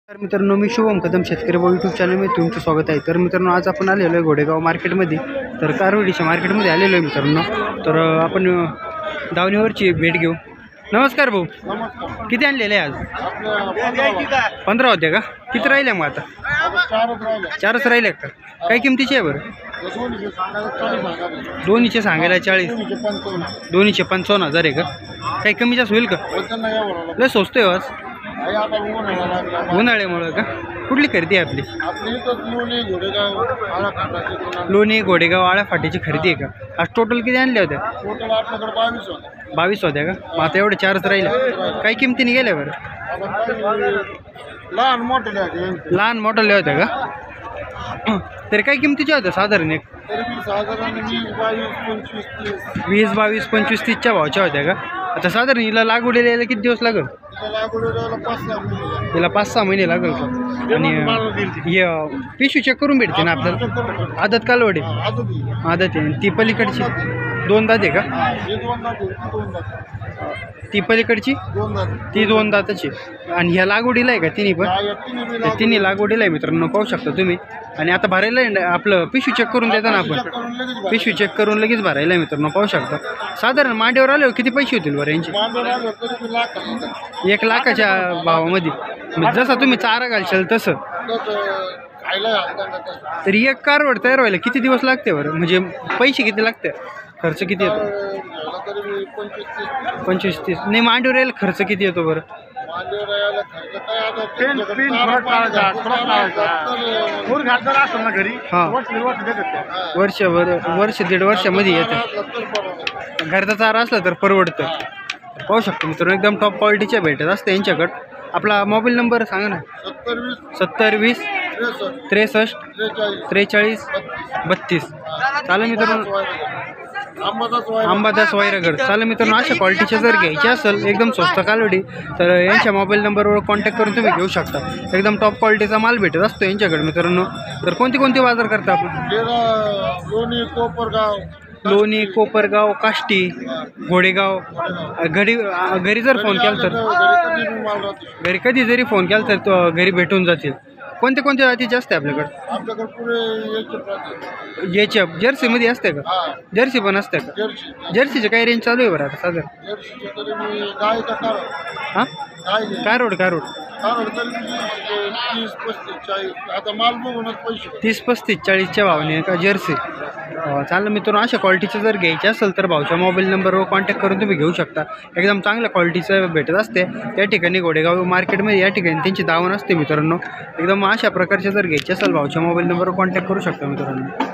तर मित्रांनो, मी शुभम कदम शेतकरी भाऊ यूट्यूब चॅनलमध्ये तुमचं स्वागत आहे। तर मित्रांनो, आज आपण आलेलो आहे घोडेगाव मार्केटमध्ये। तर कारवडीच्या मार्केटमध्ये आलेलो आहे मित्रांनो। तर आपण दावणीवरची भेट घेऊ। नमस्कार भाऊ, किती आणलेले आज? 15 होते का? किती राहिले मग आता? 4च राहिले का? काय किमतीचे आहे बरं? दोन्हीचे सांगायला 40, दोन्हीचे 55,000 आहे का? काही कमी जास्त होईल का? लय स्वस्त आहे आज उन्हाळ्यामुळं का? कुठली खरेदी आहे आपली? लोणी घोडेगाव आळा फाटीची खरेदी आहे का? आज टोटल किती आणल्या होत्या? 22 होत्या का? मग आता एवढे 4च राहिले, काही किमतीने गेल्या बरं? लहान मोठ्या होत्या का? तरी काही किमतीच्या होत्या साधारण? एक 20, 22, 25, 30च्या भावच्या होत्या का? आता साधारण हिला लागवडीला यायला किती दिवस लागेल? तिला 5-6 महिने लागेल का? आणि पिशवी चेक करून भेटते ना आपल्याला? आदत कालवडी आदत आहे। ती पलीकडची 2 दात आहे का? ती पलीकडची ती 2 दाताची। आणि ह्या लागवडीला आहे का? तिन्ही पण तिन्ही लागवडीला आहे मित्रांनो, पाहू शकता तुम्ही। आणि आता भरायला आहे आपलं, पिशवी चेक करून देता ना आपण? पिशवी चेक करून लगेच भरायला आहे मित्रांनो, पाहू शकता। साधारण मांडीवर आल्यावर किती पैसे होतील बरं यांचे? 1 लाखाच्या भावामध्ये। जसं तुम्ही चारा घालशाल तसं। तरी एक कारवड तयार व्हायला किती दिवस लागते बरं? म्हणजे पैसे किती लागते? खर्च किती येतो? 25-30 नाही, मांडीवर यायला खर्च किती येतो बरं? हां, वर्ष 1.5 वर्षामध्ये येतं। घरचा चारा असला तर परवडतं। पाहू शकतो मित्रांनो, एकदम टॉप क्वालिटीच्या भेटत असते यांच्याकडं। आपला मोबाईल नंबर सांगा ना? 70 20 63 43 32। चालेल मित्रांनो, अंबादास वायरागड। चालेल मित्रांनो, अशा क्वालिटीच्या जर घ्यायची असेल एकदम स्वस्त कालवडी, तर यांच्या मोबाईल नंबरवर कॉन्टॅक्ट करून तुम्ही घेऊ शकता। एकदम टॉप क्वालिटीचा माल भेटत असतो यांच्याकडे मित्रांनो। तर कोणते बाजार करता आपण? लोणी, कोपरगाव, काष्टी, घोडेगाव। घरी जर फोन केला तर घरी कधी जरी फोन केला तर तो घरी भेटून जातील। कोणते जातीचे असते आपल्याकडे? याच्या जर्सीमध्ये असते का? जर्सी पण असते का? जर्सीचे काय रेंज चालू आहे बरं आता साधारण? हां, कारवड 30-35, 40च्या भावाने का जर्सी? चालेल मित्रांनो, अशा क्वालिटीचं जर घ्यायचे असेल तर भाऊच्या मोबाईल नंबरवर कॉन्टॅक्ट करून तुम्ही घेऊ शकता। एकदम चांगल्या क्वालिटीचं भेटत असते त्या ठिकाणी घोडेगाव मार्केटमध्ये। या ठिकाणी त्यांची दावण असते मित्रांनो। एकदम अशा प्रकारचे जर घ्यायचे असेल भाऊच्या मोबाईल नंबरवर कॉन्टॅक्ट करू शकता मित्रांनो।